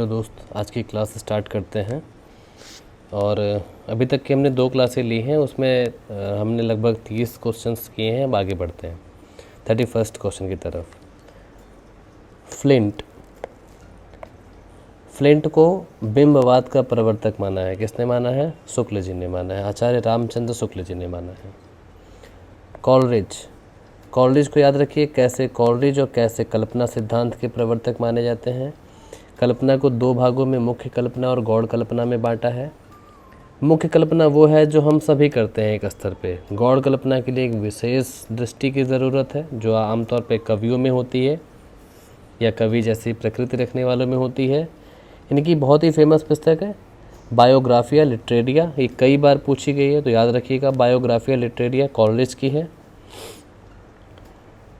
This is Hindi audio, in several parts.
तो दोस्त आज की क्लास स्टार्ट करते हैं। और अभी तक की हमने 2 क्लासें ली हैं, उसमें हमने लगभग 30 क्वेश्चंस किए हैं। अब आगे बढ़ते हैं 31st क्वेश्चन की तरफ। फ्लिंट को बिंबवाद का प्रवर्तक माना है। किसने माना है? शुक्ल जी ने माना है, आचार्य रामचंद्र शुक्ल जी ने माना है। कॉलरिज को याद रखिए, कैसे कॉलरिज और कैसे कल्पना सिद्धांत के प्रवर्तक माने जाते हैं। कल्पना को 2 भागों में, मुख्य कल्पना और गौड़ कल्पना में बांटा है। मुख्य कल्पना वो है जो हम सभी करते हैं एक स्तर पे। गौड़ कल्पना के लिए एक विशेष दृष्टि की ज़रूरत है जो आमतौर पे कवियों में होती है या कवि जैसी प्रकृति रखने वालों में होती है। इनकी बहुत ही फेमस पुस्तक है बायोग्राफिया लिटरेरिया, ये कई बार पूछी गई है तो याद रखिएगा। बायोग्राफिया लिटरेरिया कॉलरिज की है।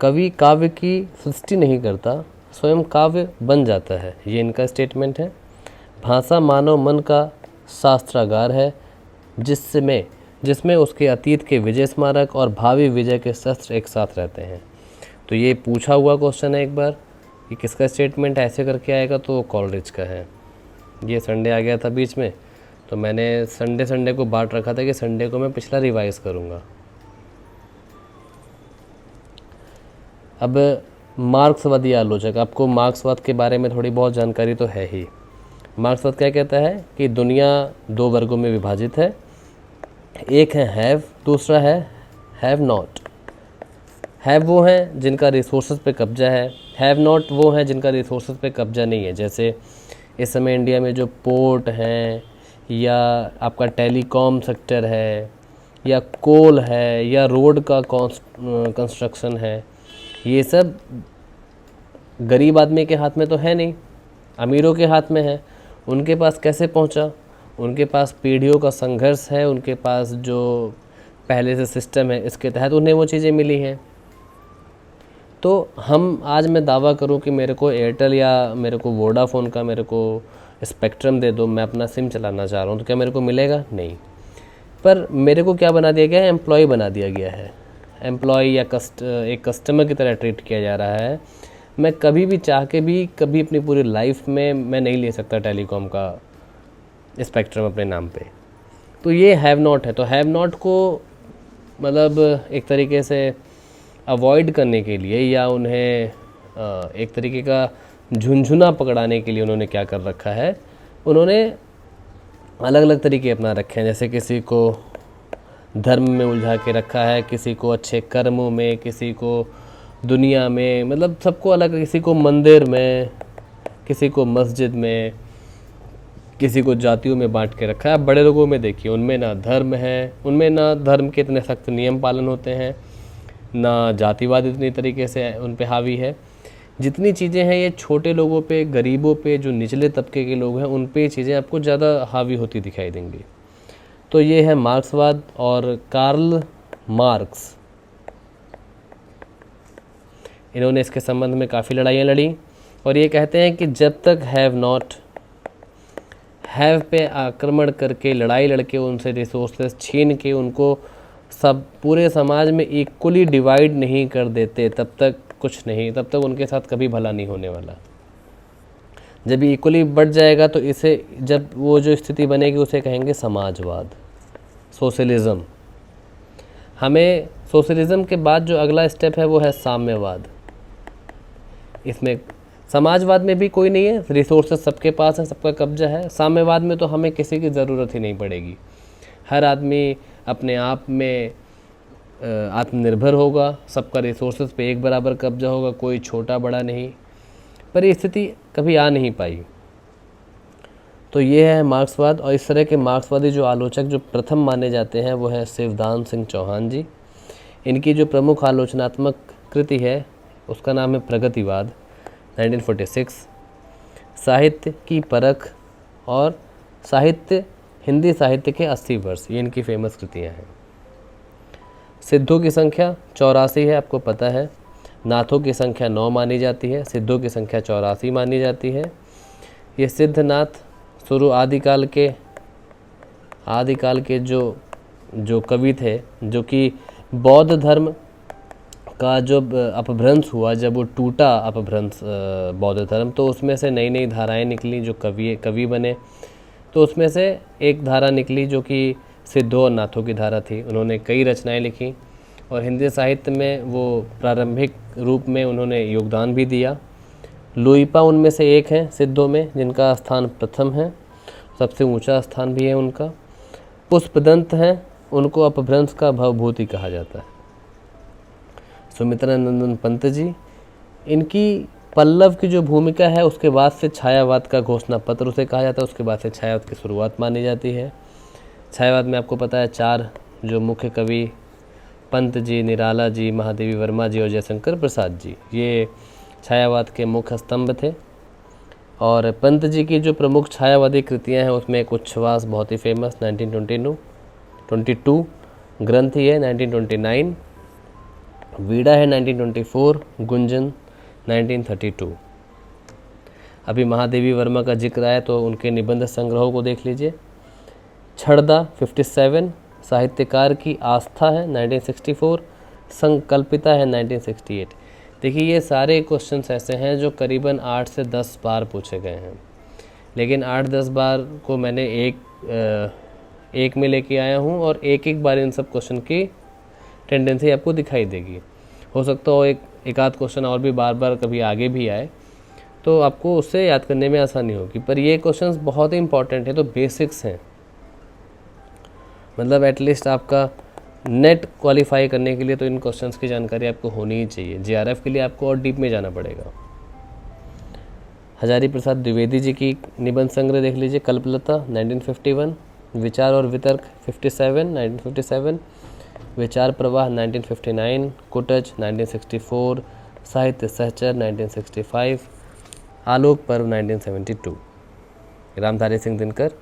कवि काव्य की सृष्टि नहीं करता, स्वयं काव्य बन जाता है, ये इनका स्टेटमेंट है। भाषा मानव मन का शास्त्रागार है जिसमें उसके अतीत के विजय स्मारक और भावी विजय के शस्त्र एक साथ रहते हैं। तो ये पूछा हुआ क्वेश्चन है एक बार कि किसका स्टेटमेंट ऐसे करके आएगा, तो कॉलरिज का है। ये संडे आ गया था बीच में, तो मैंने संडे को बांट रखा था कि संडे को मैं पिछला रिवाइज करूँगा। अब मार्क्सवादी आलोचक, आपको मार्क्सवाद के बारे में थोड़ी बहुत जानकारी तो है ही। मार्क्सवाद क्या कहता है कि दुनिया 2 वर्गों में विभाजित है, एक है हैव, दूसरा है हैव नॉट। हैव वो हैं जिनका रिसोर्सेज पे कब्जा है, हैव नॉट वो हैं जिनका रिसोर्सेज पे कब्जा नहीं है। जैसे इस समय इंडिया में जो पोर्ट हैं या आपका टेलीकॉम सेक्टर है या कोल है या रोड का कंस्ट्रक्शन है, ये सब गरीब आदमी के हाथ में तो है नहीं, अमीरों के हाथ में है। उनके पास कैसे पहुंचा? उनके पास पीढ़ियों का संघर्ष है, उनके पास जो पहले से सिस्टम है इसके तहत उन्हें वो चीज़ें मिली हैं। तो आज मैं दावा करूं कि मेरे को एयरटेल या मेरे को वोडाफोन का मेरे को स्पेक्ट्रम दे दो, मैं अपना सिम चलाना चाह रहा हूं, तो क्या मेरे को मिलेगा? नहीं। पर मेरे को क्या बना दिया गया है? एम्प्लॉय बना दिया गया है। एम्प्लॉय या एक कस्टमर की तरह ट्रीट किया जा रहा है। मैं कभी भी चाह के भी कभी अपनी पूरी लाइफ में मैं नहीं ले सकता टेलीकॉम का स्पेक्ट्रम अपने नाम पे। तो ये हैव नॉट है। तो हैव नॉट को मतलब एक तरीके से अवॉइड करने के लिए या उन्हें एक तरीके का झुंझुना पकड़ाने के लिए उन्होंने क्या कर रखा है, उन्होंने अलग अलग तरीके अपना रखे हैं। जैसे किसी को धर्म में उलझा के रखा है, किसी को अच्छे कर्मों में, किसी को दुनिया में, मतलब सबको अलग, किसी को मंदिर में, किसी को मस्जिद में, किसी को जातियों में बांट के रखा है। अब बड़े लोगों में देखिए, उनमें ना धर्म है, उनमें ना धर्म के इतने सख्त नियम पालन होते हैं, ना जातिवाद इतनी तरीके से उन पे हावी है। जितनी चीज़ें हैं ये छोटे लोगों पे, गरीबों पे, जो निचले तबके के लोग हैं उन पे चीज़ें आपको ज़्यादा हावी होती दिखाई देंगी। तो ये है मार्क्सवाद। और कार्ल मार्क्स, इन्होंने इसके संबंध में काफ़ी लड़ाइयाँ लड़ी और ये कहते हैं कि जब तक हैव नॉट हैव पे आक्रमण करके, लड़ाई लड़के, उनसे रिसोर्सेस छीन के उनको सब पूरे समाज में इक्वली डिवाइड नहीं कर देते, तब तक कुछ नहीं, तब तक उनके साथ कभी भला नहीं होने वाला। जब इक्वली बढ़ जाएगा तो इसे, जब वो जो स्थिति बनेगी उसे कहेंगे समाजवाद, सोशलिज्म। हमें सोशलिज्म के बाद जो अगला स्टेप है वो है साम्यवाद। इसमें समाजवाद में भी कोई नहीं है, रिसोर्सेस सबके पास है, सबका कब्जा है। साम्यवाद में तो हमें किसी की ज़रूरत ही नहीं पड़ेगी, हर आदमी अपने आप में आत्मनिर्भर होगा, सबका रिसोर्सेज पे एक बराबर कब्जा होगा, कोई छोटा बड़ा नहीं। पर ये स्थिति कभी आ नहीं पाई। तो ये है मार्क्सवाद। और इस तरह के मार्क्सवादी जो आलोचक जो प्रथम माने जाते हैं वो है शिवदान सिंह चौहान जी। इनकी जो प्रमुख आलोचनात्मक कृति है उसका नाम है प्रगतिवाद, 1946। साहित्य की परख और हिंदी साहित्य के 80 वर्ष, ये इनकी फेमस कृतियाँ हैं। सिद्धों की संख्या 84 है, आपको पता है। नाथों की संख्या 9 मानी जाती है, सिद्धों की संख्या 84 मानी जाती है। ये सिद्धनाथ शुरू आदिकाल के जो कवि थे, जो कि बौद्ध धर्म का जब अपभ्रंश हुआ, जब वो टूटा अपभ्रंश बौद्ध धर्म, तो उसमें से नई नई धाराएं निकली, जो कवि बने। तो उसमें से एक धारा निकली जो कि सिद्धों और नाथों की धारा थी। उन्होंने कई रचनाएं लिखी और हिंदी साहित्य में वो प्रारंभिक रूप में उन्होंने योगदान भी दिया। लुइपा उनमें से एक हैं सिद्धों में, जिनका स्थान प्रथम है, सबसे ऊंचा स्थान भी है उनका। पुष्पदंत हैं, उनको अपभ्रंश का भवभूति कहा जाता है। सुमित्रा नंदन पंत जी, इनकी पल्लव की जो भूमिका है उसके बाद से छायावाद का घोषणा पत्र उसे कहा जाता है, उसके बाद से छायावाद की शुरुआत मानी जाती है। छायावाद में आपको पता है 4 जो मुख्य कवि, पंत जी, निराला जी, महादेवी वर्मा जी और जयशंकर प्रसाद जी, ये छायावाद के मुख्य स्तंभ थे। और पंत जी की जो प्रमुख छायावादी कृतियां हैं उसमें एक उच्छ्वास बहुत ही फेमस 1922 ग्रंथ ही है 1929, वीड़ा है 1924, गुंजन 1932। अभी महादेवी वर्मा का जिक्र आया तो उनके निबंध संग्रहों को देख लीजिए। छड़दा 57, साहित्यकार की आस्था है 1964, संकल्पिता है 1968। देखिए ये सारे क्वेश्चंस ऐसे हैं जो करीबन 8 से 10 बार पूछे गए हैं, लेकिन 8-10 बार को मैंने एक में लेके आया हूँ और एक बार इन सब क्वेश्चन की टेंडेंसी आपको दिखाई देगी। हो सकता हो एक आध क्वेश्चन और भी बार बार कभी आगे भी आए तो आपको उससे याद करने में आसानी होगी, पर ये क्वेश्चंस बहुत ही इंपॉर्टेंट है, तो बेसिक्स हैं। मतलब एटलीस्ट आपका नेट क्वालिफाई करने के लिए तो इन क्वेश्चंस की जानकारी आपको होनी ही चाहिए। जेआरएफ के लिए आपको और डीप में जाना पड़ेगा। हजारी प्रसाद द्विवेदी जी की निबंध संग्रह देख लीजिए। कल्पलता 1951, विचार और वितर्क 1957, विचार प्रवाह 1959, कुटज 1964, साहित्य सहचर 1965, आलोक पर्व 1972, रामधारी सिंह दिनकर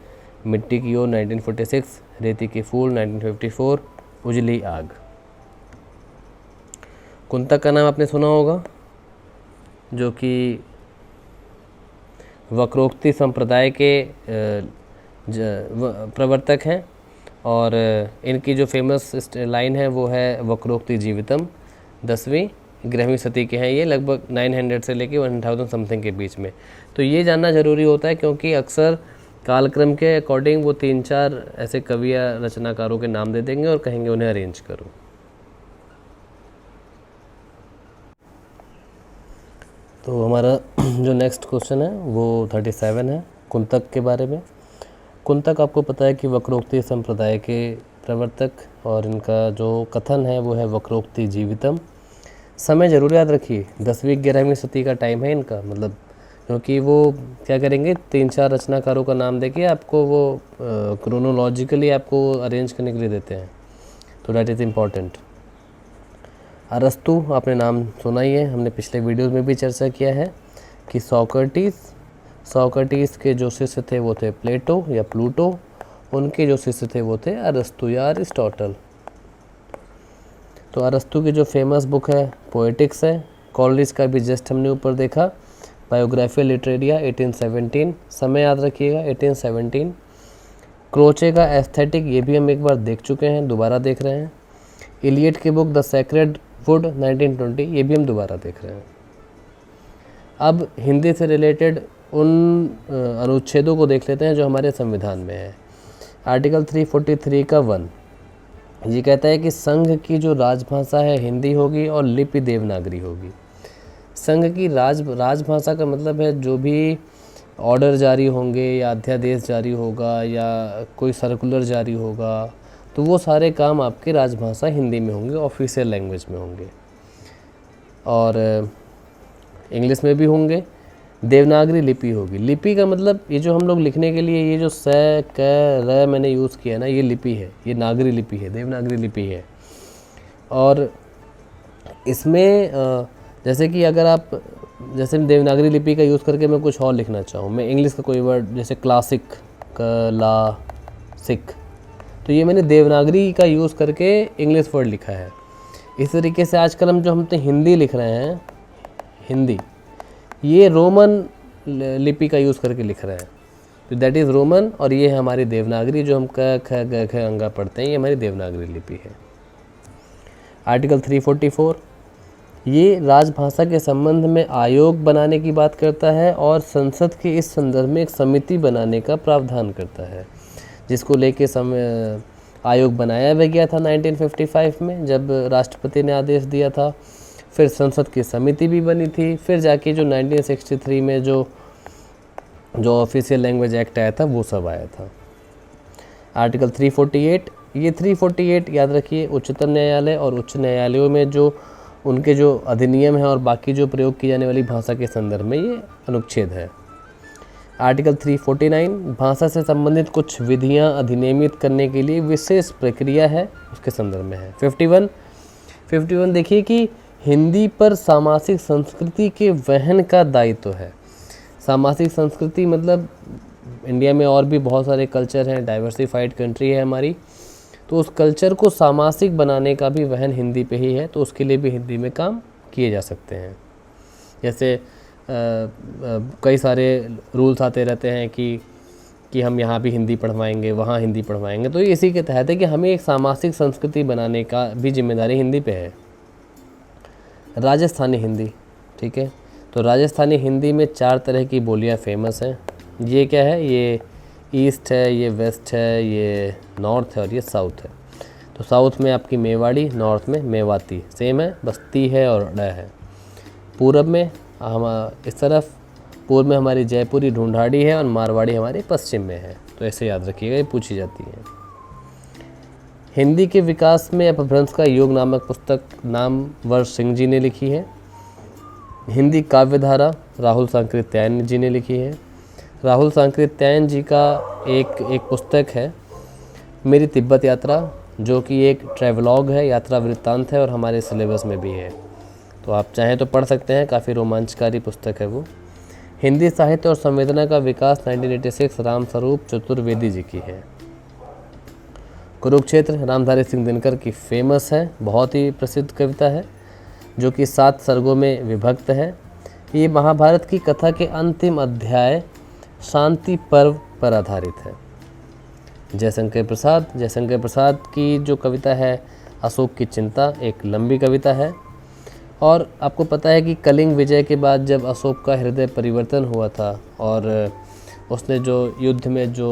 मिट्टी की ओर 1946, रेती के फूल 1954, उजली आग। कुंतक का नाम आपने सुना होगा, जो कि वक्रोक्ति संप्रदाय के प्रवर्तक हैं और इनकी जो फेमस लाइन है वो है वक्रोक्ति जीवितम। 10वीं 11वीं सदी के हैं ये, लगभग 900 से लेके 1000 समथिंग के बीच में। तो ये जानना ज़रूरी होता है क्योंकि अक्सर कालक्रम के अकॉर्डिंग वो 3-4 ऐसे कवि या रचनाकारों के नाम दे देंगे और कहेंगे उन्हें अरेंज करो। तो हमारा जो नेक्स्ट क्वेश्चन है वो 37 है कुंतक के बारे में। कुंतक आपको पता है कि वक्रोक्ति संप्रदाय के प्रवर्तक, और इनका जो कथन है वो है वक्रोक्ति जीवितम। समय ज़रूर याद रखिए, 10वीं 11वीं सदी का टाइम है इनका, मतलब क्योंकि वो क्या करेंगे 3-4 रचनाकारों का नाम देके आपको वो क्रोनोलॉजिकली आपको अरेंज करने के लिए देते हैं, तो डैट इज़ इम्पॉर्टेंट। अरस्तु आपने नाम सुना ही है, हमने पिछले वीडियोस में भी चर्चा किया है कि सोक्रेटिस के जो शिष्य थे वो थे प्लेटो या प्लूटो, उनके जो शिष्य थे वो थे अरस्तु या अरिस्टोटल। तो अरस्तु की जो फेमस बुक है पोएटिक्स है। कॉलेज का भी जस्ट हमने ऊपर देखा, बायोग्राफी लिटरेरिया 1817, समय याद रखिएगा 1817। क्रोचे का एस्थेटिक, ये भी हम एक बार देख चुके हैं, दोबारा देख रहे हैं। इलियट की बुक द सेक्रेड वुड 1920, ये भी हम दोबारा देख रहे हैं। अब हिंदी से रिलेटेड उन अनुच्छेदों को देख लेते हैं जो हमारे संविधान में है। आर्टिकल 343 का 1 ये कहता है कि संघ की जो राजभाषा है हिंदी होगी और लिपि देवनागरी होगी। संघ की राजभाषा का मतलब है जो भी ऑर्डर जारी होंगे या अध्यादेश जारी होगा या कोई सर्कुलर जारी होगा तो वो सारे काम आपकी राजभाषा हिंदी में होंगे, ऑफिशियल लैंग्वेज में होंगे, और इंग्लिश में भी होंगे। देवनागरी लिपि होगी। लिपि का मतलब ये जो हम लोग लिखने के लिए ये जो स क र मैंने यूज़ किया ना, ये लिपि है, ये नागरी लिपि है, देवनागरी लिपि है। और इसमें जैसे कि अगर आप जैसे देवनागरी लिपि का यूज़ करके मैं कुछ और लिखना चाहूँ, मैं इंग्लिश का कोई वर्ड जैसे क्लासिक सिक, तो ये मैंने देवनागरी का यूज़ करके इंग्लिश वर्ड लिखा है। इस तरीके से आजकल हम तो हिंदी लिख रहे हैं, हिंदी ये रोमन लिपि का यूज़ करके लिख रहे हैं, तो दैट इज़ रोमन, और ये है हमारी देवनागरी जो हम क ख ग घ अंगा पढ़ते हैं, ये हमारी देवनागरी लिपि है। आर्टिकल 344 ये राजभाषा के संबंध में आयोग बनाने की बात करता है और संसद के इस संदर्भ में एक समिति बनाने का प्रावधान करता है, जिसको लेके आयोग बनाया भी गया था 1955 में जब राष्ट्रपति ने आदेश दिया था। फिर संसद की समिति भी बनी थी, फिर जाके जो 1963 में जो ऑफिशियल लैंग्वेज एक्ट आया था वो सब आया था। आर्टिकल 348, ये 348 याद रखिए, उच्चतम न्यायालय और उच्च न्यायालयों में जो उनके जो अधिनियम है और बाकी जो प्रयोग की जाने वाली भाषा के संदर्भ में ये अनुच्छेद है। आर्टिकल 349 भाषा से संबंधित कुछ विधियां अधिनियमित करने के लिए विशेष प्रक्रिया है, उसके संदर्भ में है। 51 देखिए कि हिंदी पर सामासिक संस्कृति के वहन का दायित्व है। सामासिक संस्कृति मतलब इंडिया में और भी बहुत सारे कल्चर हैं, डाइवर्सिफाइड कंट्री है हमारी, तो उस कल्चर को सामासिक बनाने का भी वहन हिंदी पे ही है, तो उसके लिए भी हिंदी में काम किए जा सकते हैं। जैसे कई सारे रूल्स आते रहते हैं कि हम यहाँ भी हिंदी पढ़वाएंगे, वहाँ हिंदी पढ़वाएंगे, तो इसी के तहत है कि हमें एक सामासिक संस्कृति बनाने का भी जिम्मेदारी हिंदी पे है। राजस्थानी हिंदी, ठीक है, तो राजस्थानी हिंदी में 4 तरह की बोलियाँ फेमस हैं। ये क्या है, ये ईस्ट है, ये वेस्ट है, ये नॉर्थ है और ये साउथ है। तो साउथ में आपकी मेवाड़ी, नॉर्थ में मेवाती, सेम है, बस ती है और ड है। पूरब में हम इस तरफ, पूर्व में हमारी जयपुरी ढूंढाड़ी है और मारवाड़ी हमारे पश्चिम में है। तो ऐसे याद रखिएगा, ये पूछी जाती है। हिंदी के विकास में अपभ्रंश का योग नामक पुस्तक नामवर सिंह जी ने लिखी है। हिंदी काव्यधारा राहुल सांकृत्यायन जी ने लिखी है। राहुल सांकृत्यायन जी का एक पुस्तक है मेरी तिब्बत यात्रा, जो कि एक ट्रैवलॉग है, यात्रा वृत्तांत है और हमारे सिलेबस में भी है, तो आप चाहें तो पढ़ सकते हैं, काफ़ी रोमांचकारी पुस्तक है वो। हिंदी साहित्य और संवेदना का विकास 1986 रामस्वरूप चतुर्वेदी जी की है। कुरुक्षेत्र रामधारी सिंह दिनकर की फेमस है, बहुत ही प्रसिद्ध कविता है, जो कि 7 सर्गों में विभक्त है। ये महाभारत की कथा के अंतिम अध्याय शांति पर्व पर आधारित है। जयशंकर प्रसाद की जो कविता है अशोक की चिंता, एक लंबी कविता है। और आपको पता है कि कलिंग विजय के बाद जब अशोक का हृदय परिवर्तन हुआ था और उसने जो युद्ध में जो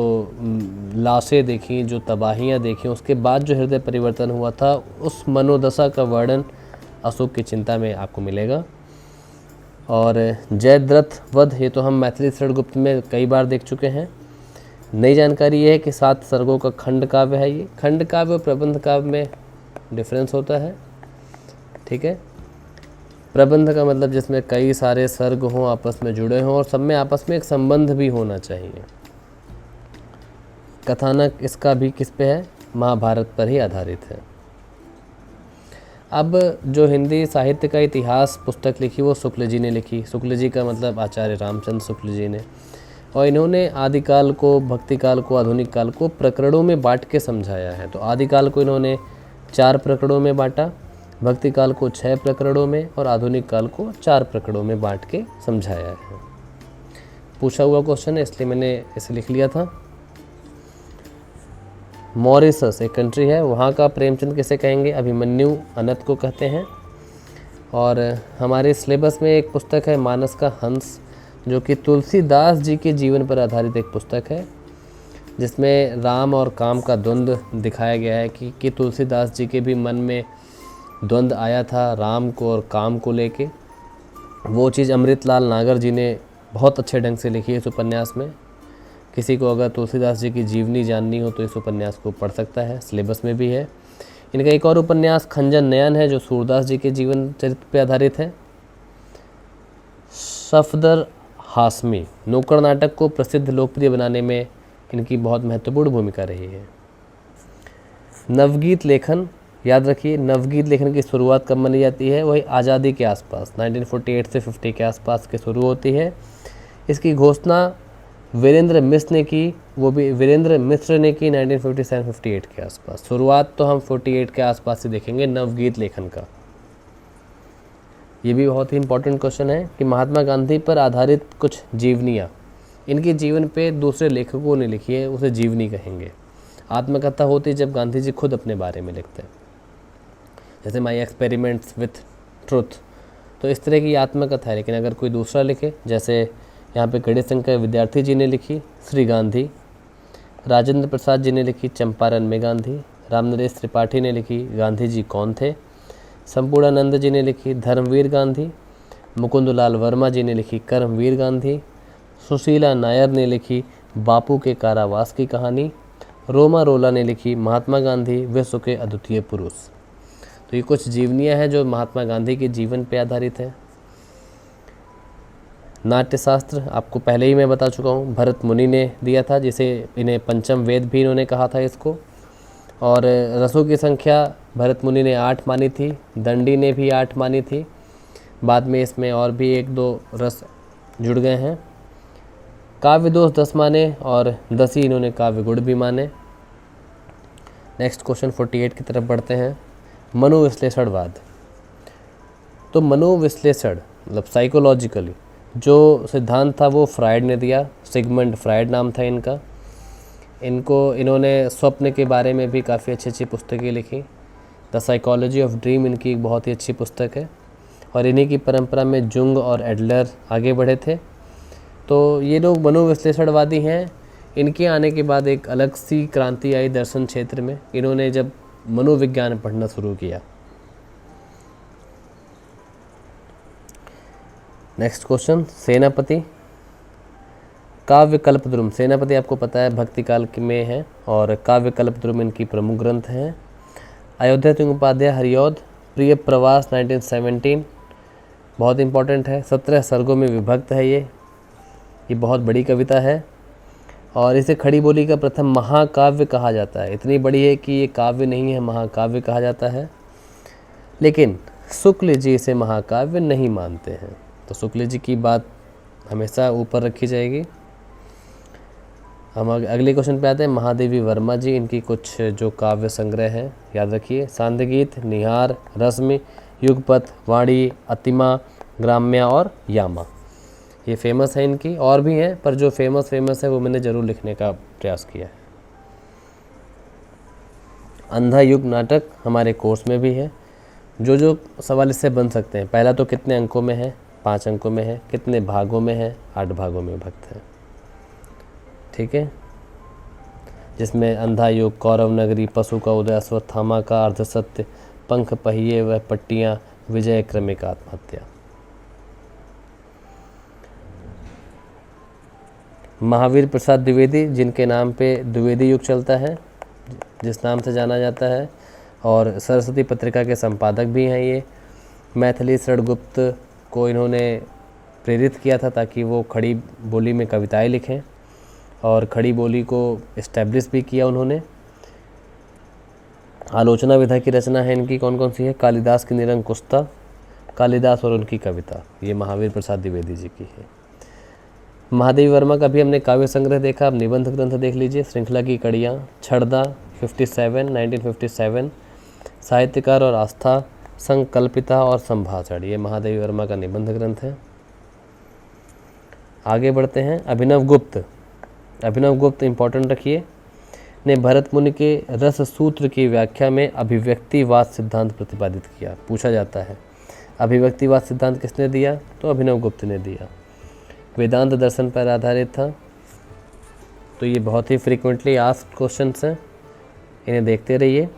लाशें देखी, जो तबाहियां देखी, उसके बाद जो हृदय परिवर्तन हुआ था, उस मनोदशा का वर्णन अशोक की चिंता में आपको मिलेगा। और जयद्रथ वध, ये तो हम मैथिली शरणगुप्त में कई बार देख चुके हैं। नई जानकारी ये है कि 7 सर्गों का खंड काव्य है। ये खंड काव्य और प्रबंध काव्य में डिफरेंस होता है, ठीक है। प्रबंध का मतलब जिसमें कई सारे सर्ग हों, आपस में जुड़े हों और सब में आपस में एक संबंध भी होना चाहिए। कथानक इसका भी किस पे है, महाभारत पर ही आधारित है। अब जो हिंदी साहित्य का इतिहास पुस्तक लिखी वो शुक्ल जी ने लिखी। शुक्ल जी का मतलब आचार्य रामचंद्र शुक्ल जी ने, और इन्होंने आदिकाल को, भक्तिकाल को, आधुनिक काल को प्रकरणों में बांट के समझाया है। तो आदिकाल को इन्होंने 4 प्रकरणों में बांटा, भक्ति काल को 6 प्रकरणों में और आधुनिक काल को 4 प्रकरणों में बांट के समझाया है। पूछा हुआ क्वेश्चन है इसलिए मैंने इसे लिख लिया था। मॉरिशस एक कंट्री है, वहाँ का प्रेमचंद किसे कहेंगे, अभिमन्यु अनंत को कहते हैं। और हमारे सिलेबस में एक पुस्तक है मानस का हंस, जो कि तुलसीदास जी के जीवन पर आधारित एक पुस्तक है, जिसमें राम और काम का द्वंद्व दिखाया गया है कि तुलसीदास जी के भी मन में द्वंद्व आया था राम को और काम को लेके। वो चीज़ अमृतलाल नागर जी ने बहुत अच्छे ढंग से लिखी है इस उपन्यास में। किसी को अगर तुलसीदास जी की जीवनी जाननी हो तो इस उपन्यास को पढ़ सकता है, सिलेबस में भी है। इनका एक और उपन्यास खंजन नयन है, जो सूरदास जी के जीवन चरित्र पर आधारित है। सफदर हाशमी, नुक्कड़ नाटक को प्रसिद्ध लोकप्रिय बनाने में इनकी बहुत महत्वपूर्ण भूमिका रही है। नवगीत लेखन, याद रखिए नवगीत लेखन की शुरुआत कब मानी जाती है, वही आज़ादी के आसपास 1948 से 50 के आसपास के शुरू होती है। इसकी घोषणा वीरेंद्र मिश्र ने की, वो भी वीरेंद्र मिश्र ने की 1957-58 के आसपास। शुरुआत तो हम 48 के आसपास से देखेंगे नवगीत लेखन का। ये भी बहुत ही इंपॉर्टेंट क्वेश्चन है कि महात्मा गांधी पर आधारित कुछ जीवनियाँ, इनके जीवन पे दूसरे लेखकों ने लिखी है, उसे जीवनी कहेंगे। आत्मकथा होती है जब गांधी जी खुद अपने बारे में लिखते हैं, जैसे माई एक्सपेरिमेंट्स विथ ट्रुथ, तो इस तरह की आत्मकथा है। लेकिन अगर कोई दूसरा लिखे, जैसे यहाँ पे गणेश शंकर विद्यार्थी जी ने लिखी श्री गांधी, राजेंद्र प्रसाद जी ने लिखी चंपारण में गांधी, रामनरेश त्रिपाठी ने लिखी गांधी जी कौन थे, संपूर्णानंद जी ने लिखी धर्मवीर गांधी, मुकुंदलाल वर्मा जी ने लिखी कर्मवीर गांधी, सुशीला नायर ने लिखी बापू के कारावास की कहानी, रोमा रोला ने लिखी महात्मा गांधी विश्व के अद्वितीय पुरुष। तो ये कुछ जीवनियाँ हैं जो महात्मा गांधी के जीवन पर आधारित है। नाट्यशास्त्र आपको पहले ही मैं बता चुका हूँ, भरत मुनि ने दिया था, जिसे इन्हें पंचम वेद भी इन्होंने कहा था इसको। और रसों की संख्या भरत मुनि ने 8 मानी थी, दंडी ने भी 8 मानी थी, बाद में इसमें और भी 1-2 रस जुड़ गए हैं। काव्य दोष 10 माने और 10 ही इन्होंने काव्य गुण भी माने। नेक्स्ट क्वेश्चन 48 की तरफ बढ़ते हैं। मनोविश्लेषणवाद। तो मनोविश्लेषण मतलब साइकोलॉजिकली जो सिद्धांत था वो फ्राइड ने दिया, सिगमंड फ्राइड नाम था इनका। इन्होंने स्वप्न के बारे में भी काफ़ी अच्छी पुस्तकें लिखी। द साइकोलॉजी ऑफ ड्रीम इनकी एक बहुत ही अच्छी पुस्तक है। और इन्हीं की परंपरा में जुंग और एडलर आगे बढ़े थे। तो ये लोग मनोविश्लेषणवादी हैं। इनके आने के बाद एक अलग सी क्रांति आई दर्शन क्षेत्र में। इन्होंने जब मनोविज्ञान पढ़ना शुरू किया। नेक्स्ट क्वेश्चन सेनापति। काव्य कल्पद्रुम, सेनापति आपको पता है भक्ति काल में है, और काव्य कल्पद्रुम इनकी प्रमुख ग्रंथ हैं। अयोध्या तुंगोपाध्याय हरिऔध, प्रिय प्रवास 1917 बहुत इंपॉर्टेंट है। 17 सर्गों में विभक्त है ये बहुत बड़ी कविता है। और इसे खड़ी बोली का प्रथम महाकाव्य कहा जाता है। इतनी बड़ी है कि ये काव्य नहीं है, महाकाव्य कहा जाता है। लेकिन शुक्ल जी इसे महाकाव्य नहीं मानते हैं। तो शुक्ल जी की बात हमेशा ऊपर रखी जाएगी। हम अगले क्वेश्चन पे आते हैं। महादेवी वर्मा जी, इनकी कुछ जो काव्य संग्रह हैं याद रखिए। सांध्यगीत, निहार, रश्मि, युगपथ, वाणी, अतिमा, ग्राम्या और यामा, ये फेमस है इनकी। और भी हैं पर जो फेमस है वो मैंने ज़रूर लिखने का प्रयास किया है। अंधा युग नाटक हमारे कोर्स में भी है। जो सवाल इससे बन सकते हैं, पहला तो कितने अंकों में है, 5 अंकों में है, कितने भागों में है, 8 भागों में विभक्त है, ठीक है। जिसमें अंधा युग, कौरव नगरी, पशु का उदय, अश्वत्थामा का अर्धसत्य, पंख पहिए व पट्टियाँ, विजय क्रमिक आत्महत्या। महावीर प्रसाद द्विवेदी, जिनके नाम पे द्विवेदी युग चलता है, जिस नाम से जाना जाता है, और सरस्वती पत्रिका के संपादक भी हैं ये। मैथिली शरणगुप्त को इन्होंने प्रेरित किया था ताकि वो खड़ी बोली में कविताएं लिखें, और खड़ी बोली को इस्टेब्लिश भी किया उन्होंने। आलोचना विधा की रचना है इनकी कौन कौन सी है? कालिदास की निरंकुशता, कालिदास और उनकी कविता, ये महावीर प्रसाद द्विवेदी जी की है। महादेवी वर्मा का भी हमने काव्य संग्रह देखा। अब निबंध ग्रंथ देख लीजिए। श्रृंखला की कड़ियाँ, छड़दा 1957, साहित्यकार और आस्था, संकल्पिता और संभाषण, ये महादेवी वर्मा का निबंध ग्रंथ है। आगे बढ़ते हैं। अभिनव गुप्त इंपॉर्टेंट रखिए, ने भरत मुनि के रस सूत्र की व्याख्या में अभिव्यक्तिवाद सिद्धांत प्रतिपादित किया। पूछा जाता है अभिव्यक्तिवाद सिद्धांत किसने दिया? तो अभिनव गुप्त ने दिया। वेदांत दर्शन पर आधारित था। तो ये बहुत ही फ्रीक्वेंटली आस्क्ड क्वेश्चंस हैं, इन्हें देखते रहिए।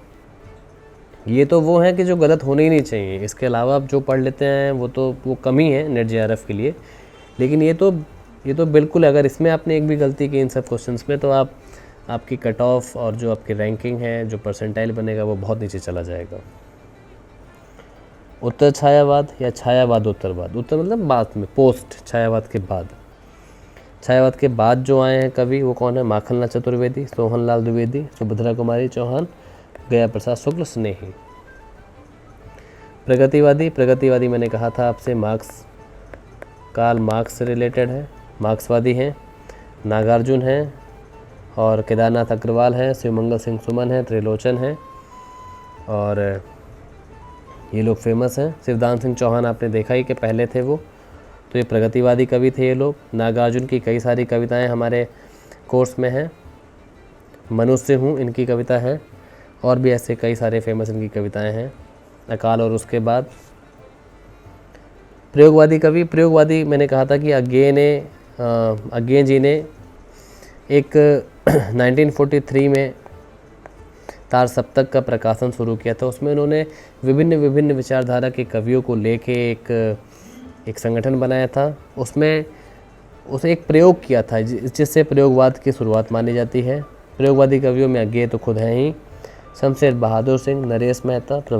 ये तो वो हैं कि जो गलत होने ही नहीं चाहिए। इसके अलावा आप जो पढ़ लेते हैं वो कम ही है नेट JRF के लिए। लेकिन ये तो बिल्कुल, अगर इसमें आपने एक भी गलती की इन सब क्वेश्चंस में, तो आपकी कट ऑफ और जो आपकी रैंकिंग है, जो परसेंटाइल बनेगा, वो बहुत नीचे चला जाएगा। उत्तर छायावाद या छायावाद उत्तरवाद, उत्तर मतलब बाद में, पोस्ट छायावाद के बाद। छायावाद के बाद जो आए हैं कवि, वो कौन है? माखनलाल चतुर्वेदी, सोहनलाल द्विवेदी, सुभद्रा कुमारी चौहान, गया प्रसाद शुक्ल, स्नेही। प्रगतिवादी मैंने कहा था आपसे, कार्ल मार्क्स से रिलेटेड है, मार्क्सवादी हैं। नागार्जुन हैं, और केदारनाथ अग्रवाल हैं, शिवमंगल सिंह सुमन हैं, त्रिलोचन हैं, और ये लोग फेमस हैं। शिवदान सिंह चौहान आपने देखा ही कि पहले थे वो, तो ये प्रगतिवादी कवि थे ये लोग। नागार्जुन की कई सारी कविताएं हमारे कोर्स में हैं। मनुष्य हूँ इनकी कविता है, और भी ऐसे कई सारे फेमस इनकी कविताएं हैं। अकाल और उसके बाद। प्रयोगवादी कवि, प्रयोगवादी मैंने कहा था कि अज्ञे जी ने एक 1943 में तार सप्तक का प्रकाशन शुरू किया था। उसमें उन्होंने विभिन्न विभिन्न विचारधारा के कवियों को लेके एक संगठन बनाया था। उसमें उसे एक प्रयोग किया था जिससे प्रयोगवाद की शुरुआत मानी जाती है। प्रयोगवादी कवियों में अज्ञेय तो खुद हैं ही, शमशेर बहादुर सिंह, नरेश मेहता,